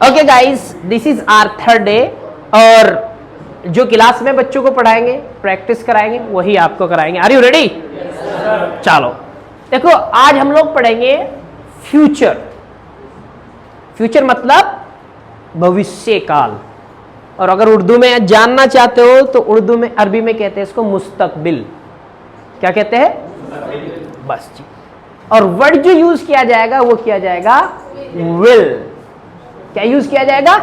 Okay guys, this is our third day और जो class में बच्चों को पढ़ाएंगे, प्रैक्टिस कराएंगे, वही आपको कराएंगे। Are you ready? चलो देखो, आज हम लोग पढ़ेंगे फ्यूचर। फ्यूचर मतलब भविष्य काल, और अगर उर्दू में जानना चाहते हो तो उर्दू में, अरबी में कहते हैं इसको मुस्तकबिल। क्या कहते हैं? बस जी। और वर्ड जो यूज किया जाएगा वो किया जाएगा विल। क्या यूज किया जाएगा?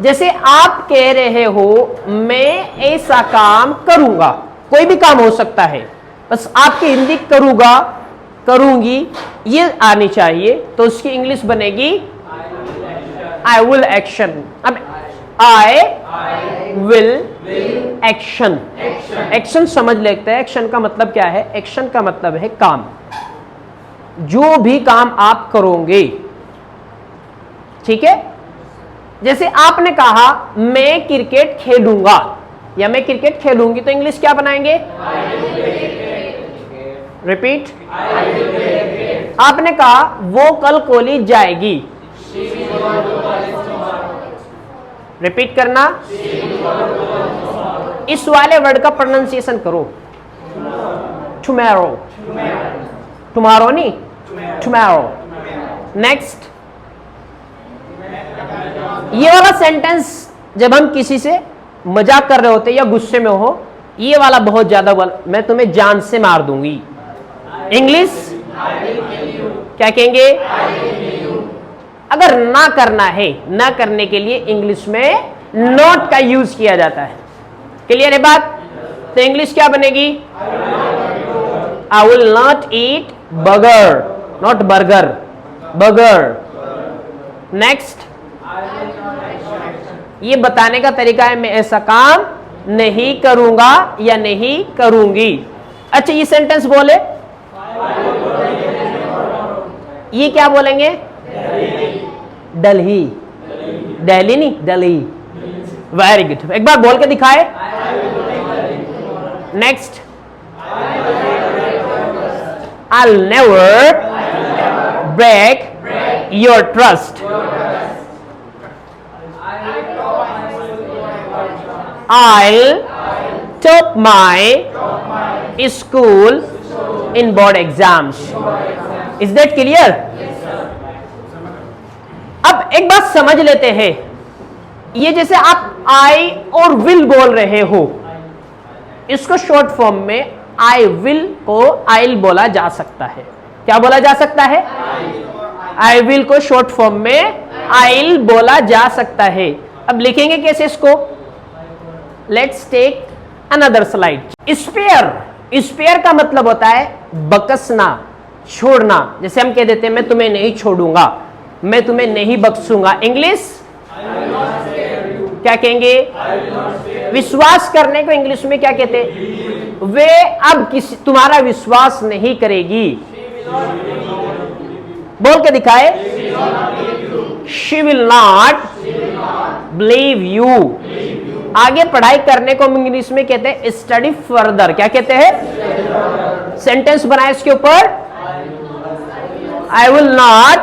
जैसे आप कह रहे हो मैं ऐसा काम करूंगा, कोई भी काम हो सकता है, बस आपकी हिंदी करूंगा, करूंगी ये आनी चाहिए, तो उसकी इंग्लिश बनेगी आई विल एक्शन। अब आई विल एक्शन, एक्शन समझ लेते हैं। एक्शन का मतलब क्या है? एक्शन का मतलब है काम, जो भी काम आप करोगे। ठीक है? जैसे आपने कहा मैं क्रिकेट खेलूंगा या मैं क्रिकेट खेलूंगी, तो इंग्लिश क्या बनाएंगे? रिपीट। आपने कहा वो कल कॉलेज जाएगी, रिपीट करना। इस वाले वर्ड का प्रोनाउंसिएशन करो, टुमारो। टुमारो नहीं, टुमारो। नेक्स्ट, ये वाला सेंटेंस जब हम किसी से मजाक कर रहे होते या गुस्से में हो, ये वाला बहुत ज्यादा बोल, मैं तुम्हें जान से मार दूंगी। इंग्लिश क्या कहेंगे? अगर ना करना है, ना करने के लिए इंग्लिश में नॉट का यूज किया जाता है। क्लियर है बात? तो इंग्लिश क्या बनेगी? I will not eat burger, not burger, burger. Next, ये बताने का तरीका है मैं ऐसा काम नहीं करूंगा या नहीं करूंगी। अच्छा, ये सेंटेंस बोले, ये क्या बोलेंगे? दिल्ली, दिल्ली नहीं, दिल्ली। वेरी गुड, एक बार बोल के दिखाए। Next, I'll never break your trust. I'll top my school in board exams. Is that clear? अब एक बात समझ लेते हैं, ये जैसे आप आई और विल बोल रहे हो, इसको शॉर्ट फॉर्म में आई विल को आइल बोला जा सकता है। क्या बोला जा सकता है? आई विल को शॉर्ट फॉर्म में आइल बोला जा सकता है। अब लिखेंगे कैसे इसको? Let's take another slide. Spare, spare का मतलब होता है बकसना, छोड़ना। जैसे हम कह देते हैं मैं तुम्हें नहीं छोड़ूंगा, मैं तुम्हें नहीं बख्शूंगा। इंग्लिश क्या कहेंगे? विश्वास करने को इंग्लिश में क्या कहते हैं? वे अब किसी तुम्हारा विश्वास नहीं करेगी। बोल के दिखाए। She will not believe you. आगे पढ़ाई करने को इंग्लिश में कहते हैं स्टडी फर्दर। क्या कहते हैं? सेंटेंस बनाए इसके ऊपर, I will not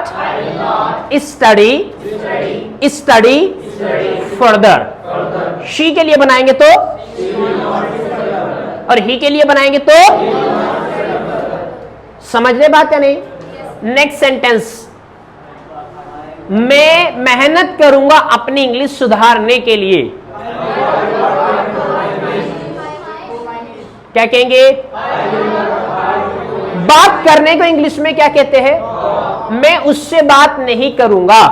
study further. She के लिए बनाएंगे तो, और ही के लिए बनाएंगे तो। समझ रहे बात या नहीं? नेक्स्ट सेंटेंस, मैं मेहनत करूंगा अपनी इंग्लिश सुधारने के लिए। क्या कहेंगे? बात करने को इंग्लिश में क्या कहते हैं? मैं उससे बात नहीं करूंगा।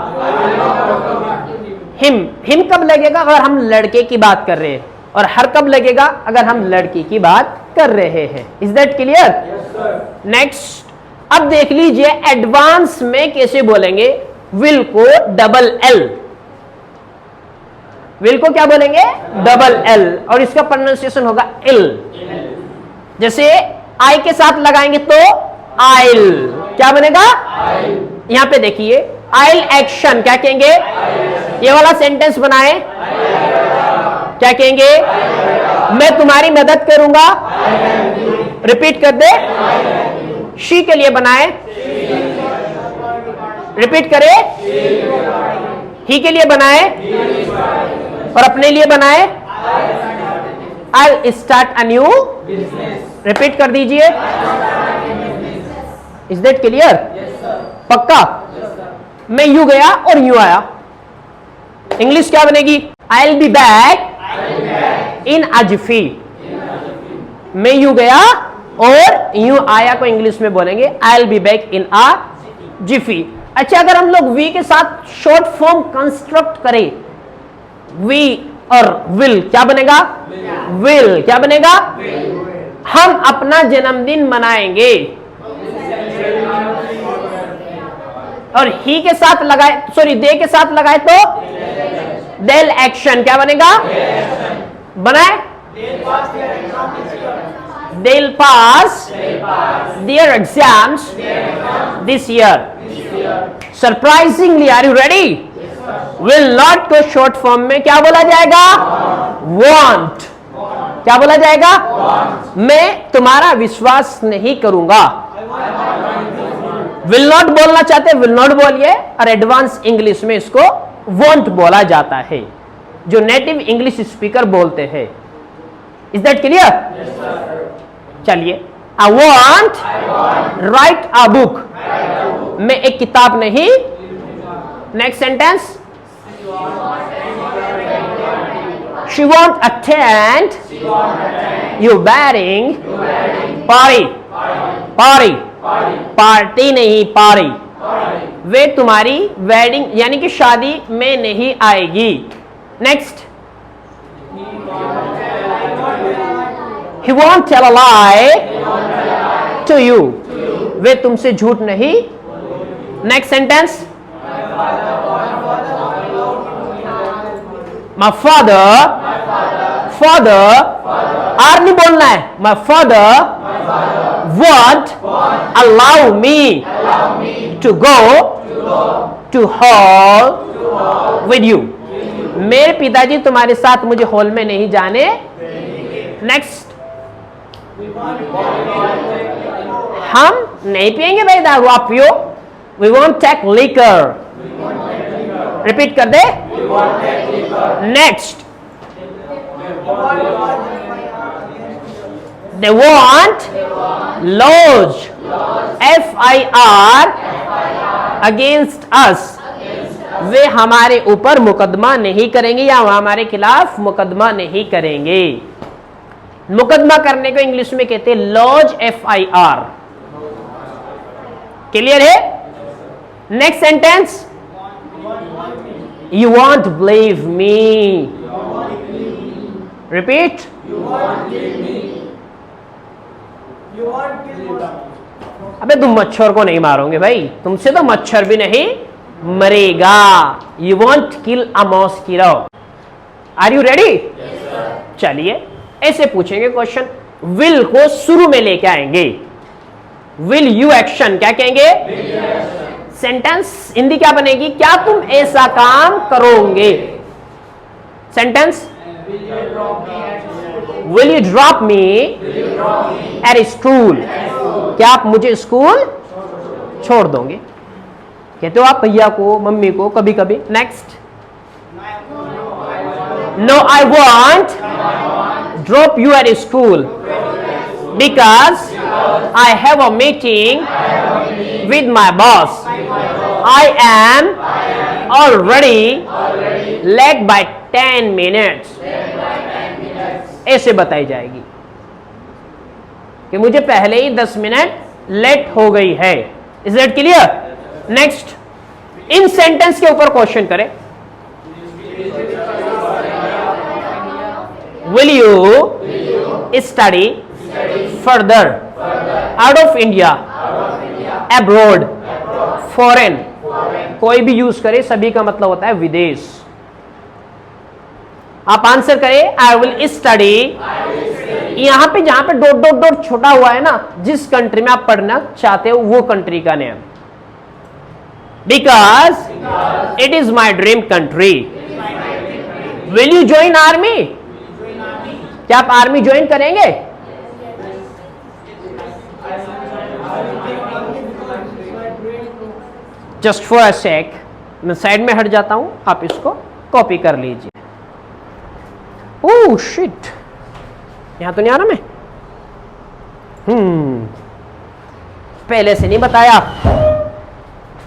हिम कब लगेगा? अगर हम लड़के की बात कर रहे हैं, और हर कब लगेगा? अगर हम लड़की की बात कर रहे हैं। Is that clear? नेक्स्ट, अब देख लीजिए एडवांस में कैसे बोलेंगे विल को। डबल एल, विल को क्या बोलेंगे? डबल एल, और इसका प्रोनाउंसिएशन होगा इल। जैसे आई के साथ लगाएंगे तो आइल। क्या बनेगा? यहां पे देखिए, आइल एक्शन। क्या कहेंगे? ये वाला सेंटेंस बनाए, क्या कहेंगे? मैं तुम्हारी मदद करूंगा। रिपीट कर दे। शी के लिए बनाए, रिपीट करे, ही के लिए बनाए और अपने लिए बनाए। I'll start a new repeat कर दीजिए। Is that clear? पक्का? मैं यू गया और यू आया, इंग्लिश क्या बनेगी? I'll be back in a jiffy। मैं यू गया और यू आया को इंग्लिश में बोलेंगे I'll be back in a jiffy। अच्छा, अगर हम लोग वी के साथ शॉर्ट फॉर्म कंस्ट्रक्ट करें, वी और विल, क्या बनेगा? विल क्या बनेगा? हम अपना जन्मदिन मनाएंगे और ही के साथ लगाए, सॉरी दे के साथ लगाए तो डेल एक्शन क्या बनेगा? बनाए they'll pass their exams this year। Surprisingly, are you ready? Will not को short form में क्या बोला जाएगा? Want। क्या बोला जाएगा? मैं तुम्हारा विश्वास नहीं करूंगा। Will not बोलना चाहते will not बोलिए, और एडवांस इंग्लिश में इसको want बोला जाता है, जो नेटिव इंग्लिश स्पीकर बोलते हैं। Is that clear? चलिए, I want write a book। मैं एक किताब नहीं। Next sentence, she won't attend your wedding party। party party नहीं, पारी। वे तुम्हारी वेडिंग यानी कि शादी में नहीं आएगी। Next, he won't tell a lie to you। वे तुमसे झूठ नहीं। Next sentence, my father are नहीं बोलना है, my father won't allow me to go to hall with you। मेरे पिताजी तुम्हारे साथ मुझे हॉल में नहीं जाने। नेक्स्ट, हम नहीं पिएंगे भाई दारू, आप पियो। We want take liquor. Repeat कर दे। Next, they want lodge FIR against us. वे हमारे ऊपर मुकदमा नहीं करेंगे या हमारे खिलाफ मुकदमा नहीं करेंगे। मुकदमा करने को इंग्लिश में कहते हैं लॉज FIR। क्लियर है? Next sentence, you won't believe me. Repeat, अबे तुम मच्छर को नहीं मारोगे भाई, तुमसे तो मच्छर भी नहीं मरेगा। You won't kill a mosquito. Are you ready? चलिए, ऐसे पूछेंगे क्वेश्चन। विल को शुरू में लेके आएंगे। विल यू एक्शन क्या कहेंगे? सेंटेंस हिंदी क्या बनेगी? क्या तुम ऐसा काम करोगे? Sentence, will you drop me at school. क्या आप मुझे स्कूल छोड़ दोगे? कहते हो आप भैया को, मम्मी को कभी कभी। Next, no I won't drop you at school because I have a meeting with my boss। I am already late by 10 minutes। ऐसे बताई जाएगी कि मुझे पहले ही 10 मिनट लेट हो गई है। Is that clear? Next, in sentence के ऊपर क्वेश्चन करें। Will you study further out of India, abroad, foreign? कोई भी यूज करे, सभी का मतलब होता है विदेश। आप आंसर करें, I will study। यहां पे जहां पे डॉट डॉट डॉट छोटा हुआ है ना, जिस कंट्री में आप पढ़ना चाहते हो वो कंट्री का name. Because it is my dream country। Will you join army? क्या आप आर्मी ज्वाइन करेंगे? जस्ट फॉर अ सेक मैं साइड में हट जाता हूं, आप इसको कॉपी कर लीजिए। ओह शिट, यहां तो नहीं आ रहा मैं। पहले से नहीं बताया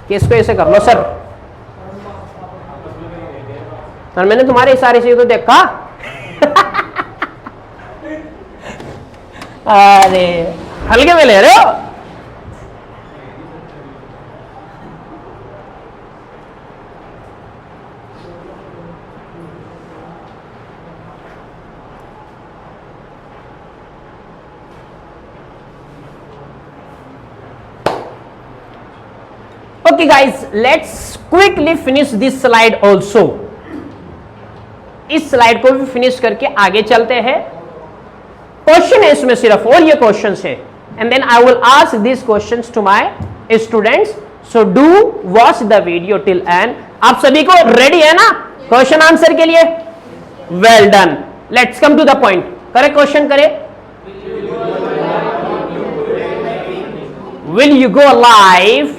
कि इसको ऐसे कर लो सर। सर मैंने तुम्हारे इशारे से तो देखा। अरे हल्के में ले रहे हो। Okay guys, let's quickly finish this slide also. इस स्लाइड को भी फिनिश करके आगे चलते हैं। क्वेश्चन है इसमें सिर्फ, और ये क्वेश्चन है, and then I will ask this questions to my students, so do watch the video till end. आप सभी को रेडी है ना क्वेश्चन आंसर के लिए? Well done, let's come to the point. करे क्वेश्चन करे। Will you go live?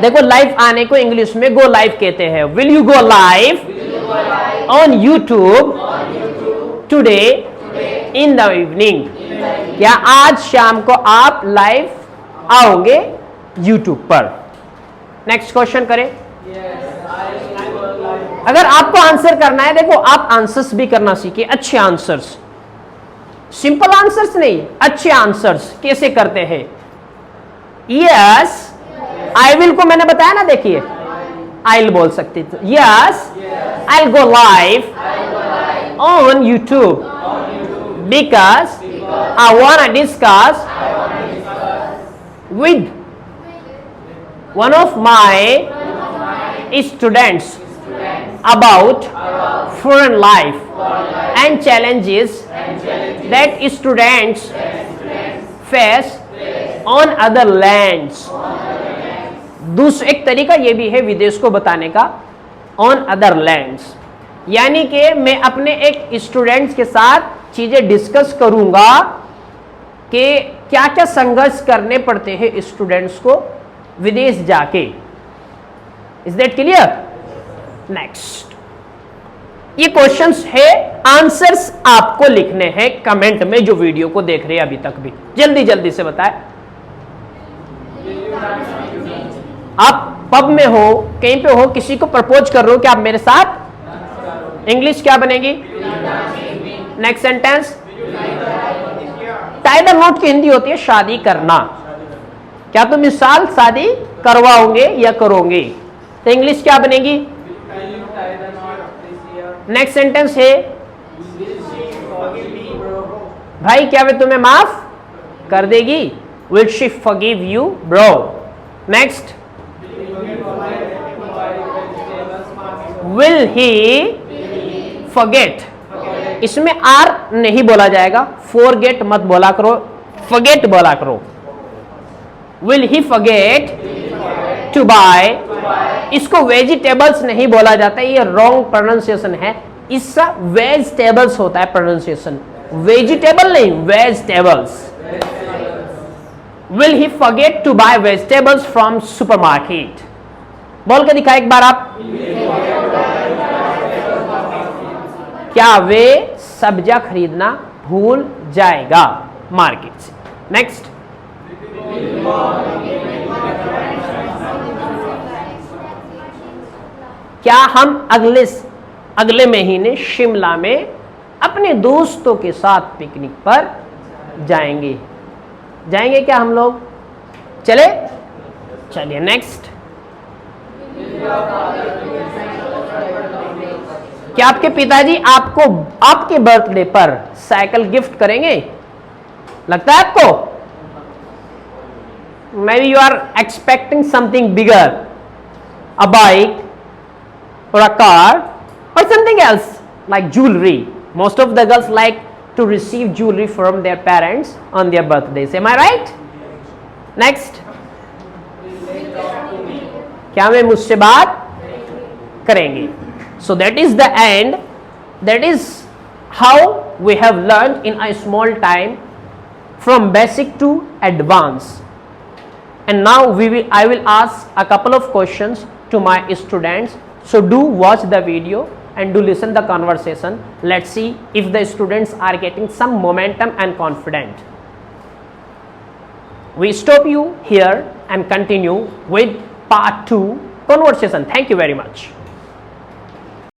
देखो लाइव आने को इंग्लिश में गो लाइव कहते हैं। Will you go live on YouTube today in the evening? क्या आज शाम को आप लाइव आओगे यूट्यूब पर? नेक्स्ट क्वेश्चन करें। अगर आपको आंसर करना है, देखो आप आंसर्स भी करना सीखिए, अच्छे आंसर्स, सिंपल आंसर्स नहीं, अच्छे आंसर्स कैसे करते हैं। यस आई विल को मैंने बताया ना, देखिए आई विल बोल सकती थी। Yes I will go live on YouTube because I want to discuss with one of my students about foreign life and challenges that students face on other lands. दूसरा एक तरीका ये भी है विदेश को बताने का, on other lands, यानी कि मैं अपने एक स्टूडेंट्स के साथ चीजें डिस्कस करूंगा कि क्या क्या संघर्ष करने पड़ते हैं स्टूडेंट्स को विदेश जाके। Is that clear? नेक्स्ट, ये क्वेश्चंस है, आंसर्स आपको लिखने हैं कमेंट में, जो वीडियो को देख रहे हैं अभी तक भी। जल्दी जल्दी से बताएं। आप पब में हो, कहीं पे हो, किसी को प्रपोज कर रहे हो कि आप मेरे साथ, इंग्लिश क्या बनेगी? Next sentence, tie the not की हिंदी होती है शादी करना। क्या तुम इस साल शादी करवाओगे या करोगे? तो इंग्लिश क्या बनेगी? नेक्स्ट सेंटेंस है, भाई क्या वे तुम्हें माफ कर देगी? Will she forgive you bro? Next, will he forget? इसमें आर नहीं बोला जाएगा, फॉरगेट मत बोला करो, फॉरगेट बोला करो। Will he forget to buy? इसको वेजिटेबल्स नहीं बोला जाता, ये रॉन्ग प्रोनाउंसिएशन है। इसका वेजिटेबल्स होता है प्रोनाउंसिएशन, वेजिटेबल नहीं, vegetables. Will he forget to buy vegetables from supermarket? बोल के दिखा एक बार आप। क्या वे सब्जियां खरीदना भूल जाएगा मार्केट से? नेक्स्ट, क्या हम अगले महीने शिमला में अपने दोस्तों के साथ पिकनिक पर जाएंगे? जाएंगे क्या हम लोग? चले? चलिए नेक्स्ट, क्या आपके पिताजी आपको आपके बर्थडे पर साइकिल गिफ्ट करेंगे? लगता है आपको? Maybe you are expecting something bigger, a bike or a car or something else like jewelry. Most of the girls like to receive jewelry from their parents on their birthdays. Am I right? Next, क्या वे मुझसे बात करेंगे? So that is the end. That is how we have learned in a small time from basic to advanced. and now I will ask a couple of questions to my students, so do watch the video and do listen the conversation. Let's see if the students are getting some momentum and confident. We stop you here and continue with part 2 conversation. Thank you very much.